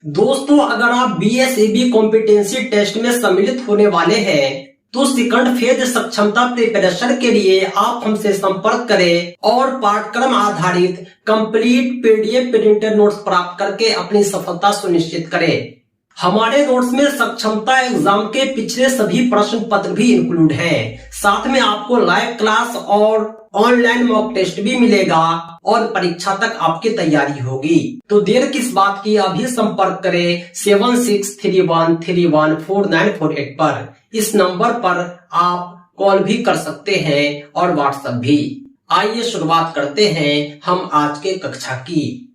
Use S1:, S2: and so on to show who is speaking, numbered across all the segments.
S1: दोस्तों, अगर आप बीएसएबी कॉम्पिटेंसी टेस्ट में सम्मिलित होने वाले हैं तो सेकंड फेज सक्षमता प्रिपरेशन के लिए आप हमसे संपर्क करें और पाठ्यक्रम आधारित कंप्लीट पीडीएफ प्रिंटेड नोट्स प्राप्त करके अपनी सफलता सुनिश्चित करें। हमारे नोट्स में सक्षमता एग्जाम के पिछले सभी प्रश्न पत्र भी इंक्लूड हैं। साथ में आपको लाइव क्लास और ऑनलाइन मॉक टेस्ट भी मिलेगा और परीक्षा तक आपकी तैयारी होगी। तो देर किस बात की, अभी संपर्क करें 7631314948 पर। इस नंबर पर आप कॉल भी कर सकते हैं और व्हाट्सएप भी। आइए शुरुआत करते हैं हम आज के कक्षा की।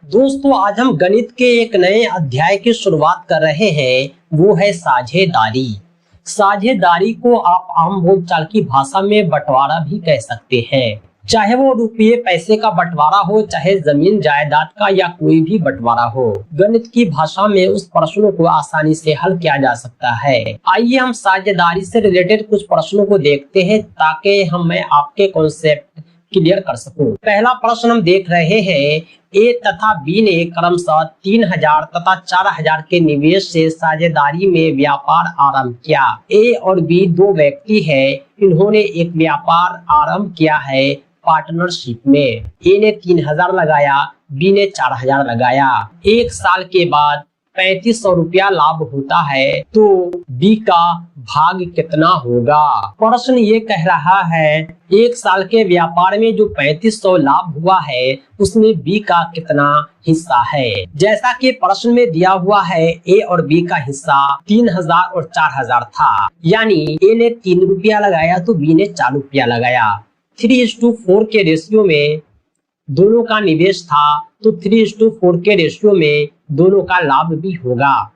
S1: दोस्तों, आज हम गणित के एक नए अध्याय की शुरुआत कर रहे हैं, वो है साझेदारी। साझेदारी को आप आम बोलचाल की भाषा में बंटवारा भी कह सकते हैं। चाहे वो रुपये पैसे का बंटवारा हो, चाहे जमीन जायदाद का या कोई भी बंटवारा हो, गणित की भाषा में उस प्रश्नों को आसानी से हल किया जा सकता है। आइए हम साझेदारी से रिलेटेड कुछ प्रश्नों को देखते हैं ताकि मैं आपके कॉन्सेप्ट क्लियर कर सकूं। पहला प्रश्न हम देख रहे हैं, ए तथा बी ने क्रमशः 3000 तथा 4000 के निवेश से साझेदारी में व्यापार आरंभ किया। ए और बी दो व्यक्ति हैं, इन्होंने एक व्यापार आरंभ किया है पार्टनरशिप में। ए ने 3000 लगाया, बी ने 4000 लगाया। एक साल के बाद 3500 रुपया लाभ होता है, तो बी का भाग कितना होगा? प्रश्न ये कह रहा है एक साल के व्यापार में जो 3500 लाभ हुआ है उसमें बी का कितना हिस्सा है। जैसा कि प्रश्न में दिया हुआ है, ए और बी का हिस्सा 3000 और 4000 था, यानी ए ने 3 रुपया लगाया तो बी ने 4 रुपया लगाया। 3:4 के रेशियो में दोनों का निवेश था, तो 3:4 के रेशियो में दोनों का लाभ भी होगा।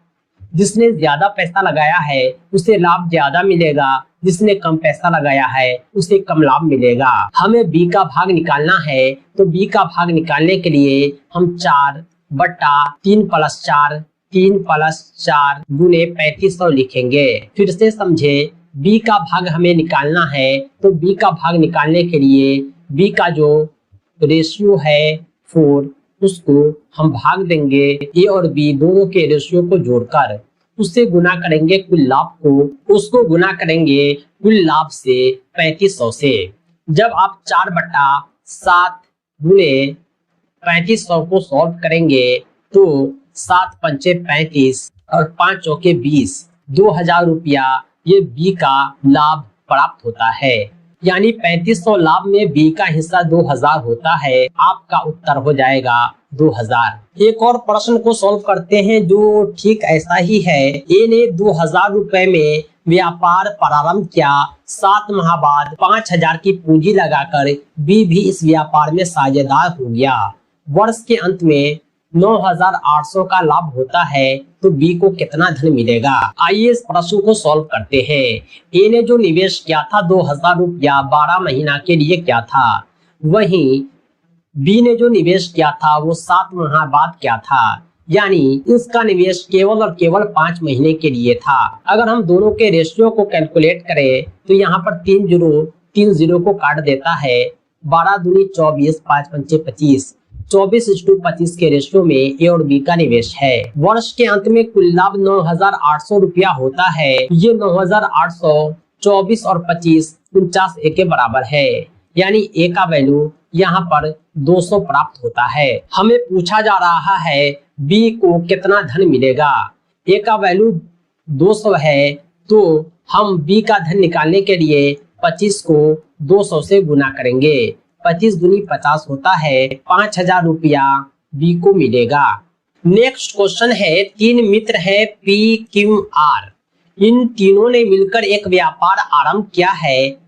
S1: जिसने ज्यादा पैसा लगाया है उसे लाभ ज्यादा मिलेगा, जिसने कम पैसा लगाया है उसे कम लाभ मिलेगा। हमें बी का भाग निकालना है, तो बी का भाग निकालने के लिए हम 4/3+4 3+4 गुने 3500 लिखेंगे। फिर से समझे, बी का भाग हमें निकालना है, तो बी का भाग निकालने के लिए बी का जो रेशियो है 4, उसको हम भाग देंगे ए और बी दोनों के रेशियो को जोड़कर, उससे गुना करेंगे कुल लाभ को, उसको गुना करेंगे कुल लाभ से 3500 से। जब आप 4/7 गुने 3500 को सॉल्व करेंगे तो 7×5 = 35 और 5 चौके 20, 2000 रुपया ये बी का लाभ प्राप्त होता है। यानी 3500 लाभ में बी का हिस्सा 2000 होता है। आपका उत्तर हो जाएगा 2000। एक और प्रश्न को सॉल्व करते हैं जो ठीक ऐसा ही है। ए ने 2000 रुपए में व्यापार प्रारंभ किया। 7 माह बाद 5000 की पूंजी लगाकर बी भी इस व्यापार में साझेदार हो गया। वर्ष के अंत में 9800 का लाभ होता है, तो बी को कितना धन मिलेगा? आइए इस प्रश्न को सॉल्व करते हैं। ए ने जो निवेश किया था 2000 रुपया 12 महीना के लिए किया था, वहीं बी ने जो निवेश किया था वो 7 माह बाद किया था, यानी इसका निवेश केवल और केवल 5 महीने के लिए था। अगर हम दोनों के रेशियो को कैलकुलेट करें तो यहाँ पर 3 जीरो को काट देता है। 12 दूनी 24, 5×5 = 25, 24:25 के रेशियो में ए और बी का निवेश है। वर्ष के अंत में कुल लाभ 9800 रुपया होता है। ये 9800 24 और 25 49 ए के बराबर है, यानी ए का वैल्यू यहाँ पर 200 प्राप्त होता है। हमें पूछा जा रहा है बी को कितना धन मिलेगा। ए का वैल्यू 200 है, तो हम बी का धन निकालने के लिए 25 को 200 से गुना करेंगे। 25 दूनी 50 होता है, 5000 रुपया बी को मिलेगा। नेक्स्ट क्वेश्चन है, 3 मित्र हैं पी क्यू आर। इन तीनों ने मिलकर एक व्यापार आरंभ किया है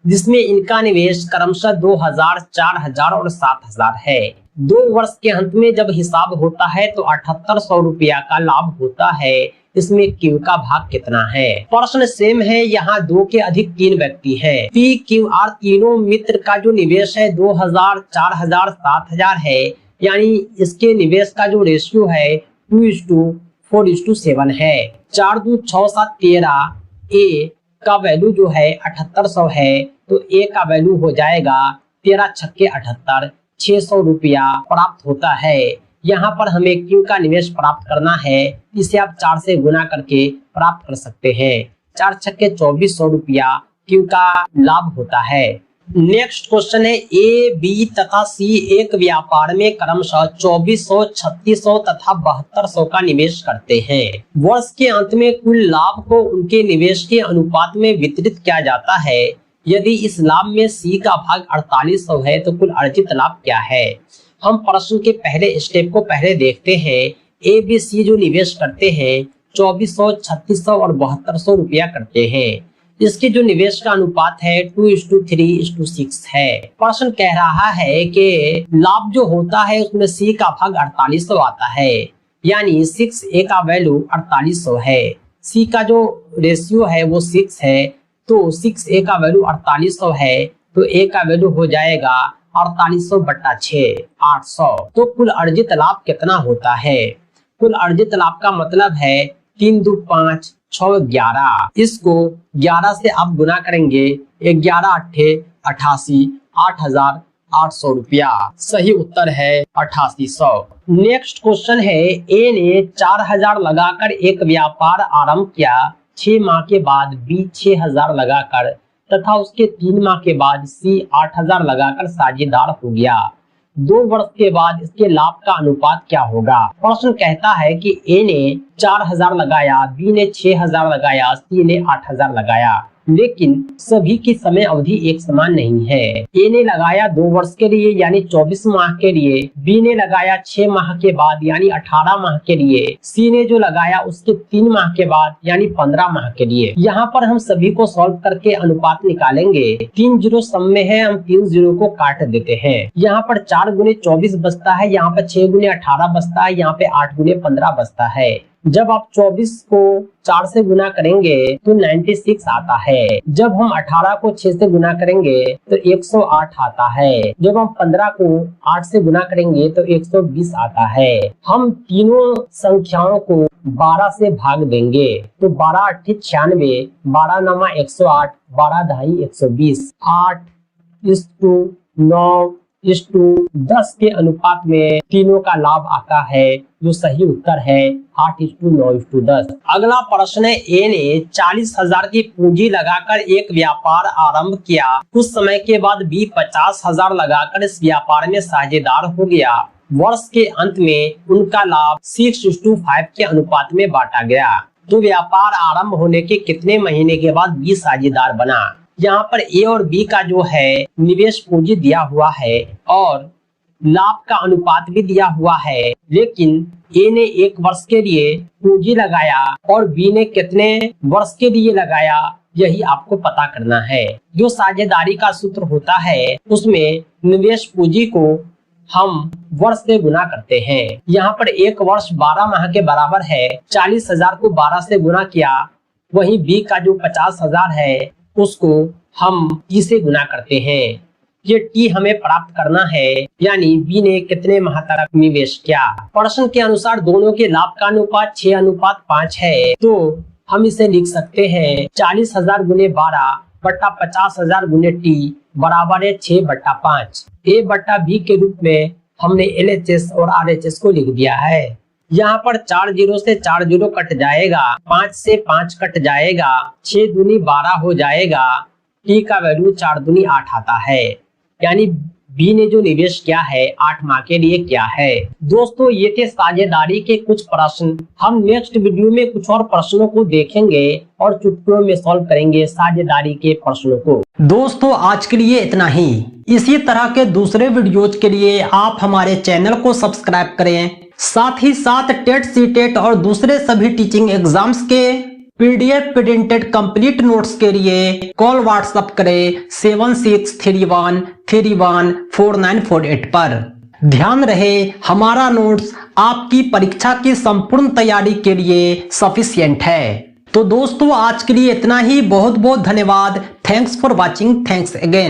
S1: जिसमें इनका निवेश क्रमशः 2000, 4000 और 7000 है। 2 वर्ष के अंत में जब हिसाब होता है तो 7800 रुपया का लाभ होता है। इसमें क्यू का भाग कितना है? प्रश्न सेम है, यहाँ 2 के अधिक 3 व्यक्ति हैं। पी क्यू आर तीनों मित्र का जो निवेश है 2000, 4000, 7000 है, यानी इसके निवेश का जो रेशियो है 2:4:7 है। 4 दूनी 6 7 13। ए का वैल्यू जो है 7800 है, तो ए का वैल्यू हो जाएगा 13×6 = 78, 600 रुपया प्राप्त होता है। यहाँ पर हमें Q का निवेश प्राप्त करना है, इसे आप 4 से गुना करके प्राप्त कर सकते हैं। 4 छक्के 2400 रुपया Q का लाभ होता है। नेक्स्ट क्वेश्चन है A, B तथा C एक व्यापार में क्रमशः 2400, 3600 तथा 7200 का निवेश करते हैं। वर्ष के अंत में कुल लाभ को उनके निवेश के अनुपात में वितरित किया जाता है। यदि इस लाभ में C का भाग 4800 है तो कुल अर्जित लाभ क्या है? हम प्रश्न के पहले स्टेप को पहले देखते हैं। A, B, C जो निवेश करते हैं 2400, 3600 और 7200 रुपया करते हैं। इसके जो निवेश का अनुपात है 2:3:6 है। प्रश्न कह रहा है कि लाभ जो होता है उसमें C का भाग 4800 आता है, यानी 6A का वैल्यू 4800 है। C का जो रेशियो है वो 6 है, तो 6A का वैल्यू 4800 है, तो A का वैल्यू हो जाएगा 4800/6, 800। तो कुल अर्जित लाभ कितना होता है? कुल अर्जित लाभ का मतलब है 3 2 5 6 11। इसको 11 से आप गुना करेंगे, 11 8 88, 8800 रुपया। सही उत्तर है 8800। नेक्स्ट क्वेश्चन है A ने 4000 लगाकर एक व्यापार आरंभ किया। 6 माह के बाद B 6000 लगाकर तथा उसके 3 माह के बाद C 8000 लगाकर साझेदार हो गया। 2 वर्ष के बाद इसके लाभ का अनुपात क्या होगा? प्रश्न कहता है कि A ने 4000 लगाया, B ने 6000 लगाया, C ने 8000 लगाया, लेकिन सभी की समय अवधि एक समान नहीं है। A ने लगाया 2 वर्ष के लिए यानी 24 माह के लिए, B ने लगाया 6 माह के बाद यानी 18 माह के लिए, C ने जो लगाया उसके 3 माह के बाद यानी 15 माह के लिए। यहाँ पर हम सभी को सॉल्व करके अनुपात निकालेंगे। 3 जीरो सम में है, हम 3 जीरो को काट देते हैं। यहाँ पर 4 गुने 24 बचता है, यहाँ पर 6 गुने 18 बचता है, यहाँ पे 8 गुने 15 बचता है। जब आप 24 को 4 से गुना करेंगे तो 96 आता है। जब हम 18 को 6 से गुना करेंगे तो 108 आता है। जब हम 15 को 8 से गुना करेंगे तो 120 आता है। हम तीनों संख्याओं को 12 से भाग देंगे तो 12 8 96, 12 9 108, 12 ढाई 120, 8:9:10 के अनुपात में तीनों का लाभ आता है, जो सही उत्तर है 8:9:10। अगला प्रश्न है A ने 40,000 की पूंजी लगाकर एक व्यापार आरंभ किया। कुछ समय के बाद B 50,000 लगाकर इस व्यापार में साझेदार हो गया। वर्ष के अंत में उनका लाभ 6:5 के अनुपात में बांटा गया। तो व्यापार आरंभ होने के कितने महीने के बाद B साझेदार बना? यहाँ पर A और B का जो है निवेश पूंजी दिया हुआ है और लाभ का अनुपात भी दिया हुआ है, लेकिन A ने 1 वर्ष के लिए पूंजी लगाया और B ने कितने वर्ष के लिए लगाया, यही आपको पता करना है। जो साझेदारी का सूत्र होता है उसमें निवेश पूंजी को हम वर्ष से गुना करते हैं। यहाँ पर 1 वर्ष 12 माह के बराबर है। 40,000 को 12 से गुना किया, वहीं B का जो 50,000 है उसको हम T से गुना करते हैं। ये T हमें प्राप्त करना है, यानी B ने कितने माह तक निवेश किया। प्रश्न के अनुसार दोनों के लाभ का अनुपात 6:5 है, तो हम इसे लिख सकते हैं 40,000 गुने 12 बट्टा 50,000 गुने T बराबर है 6/5। A बट्टा B के रूप में हमने LHS और RHS को लिख दिया है। यहाँ पर 4 जीरो से 4 जीरो कट जाएगा, 5 से 5 कट जाएगा, 6 दूनी 12 हो जाएगा। T का वैल्यू 4 दूनी 8 आता है, यानी B ने जो निवेश किया है 8 माह के लिए किया है। दोस्तों ये थे साझेदारी के कुछ प्रश्न। हम नेक्स्ट वीडियो में कुछ और प्रश्नों को देखेंगे और चुटकियों में सॉल्व करेंगे साझेदारी के प्रश्नों को। दोस्तों आज के लिए इतना ही। इसी तरह के दूसरे वीडियोज के लिए आप हमारे चैनल को सब्सक्राइब करें। साथ ही साथ टेट सीटेट और दूसरे सभी टीचिंग एग्जाम्स के PDF प्रिंटेड कंप्लीट नोट्स के लिए कॉल व्हाट्सएप करें 7631314948 पर। ध्यान रहे हमारा नोट्स आपकी परीक्षा की संपूर्ण तैयारी के लिए सफिशिएंट है। तो दोस्तों आज के लिए इतना ही। बहुत बहुत धन्यवाद। Thanks for watching. Thanks again.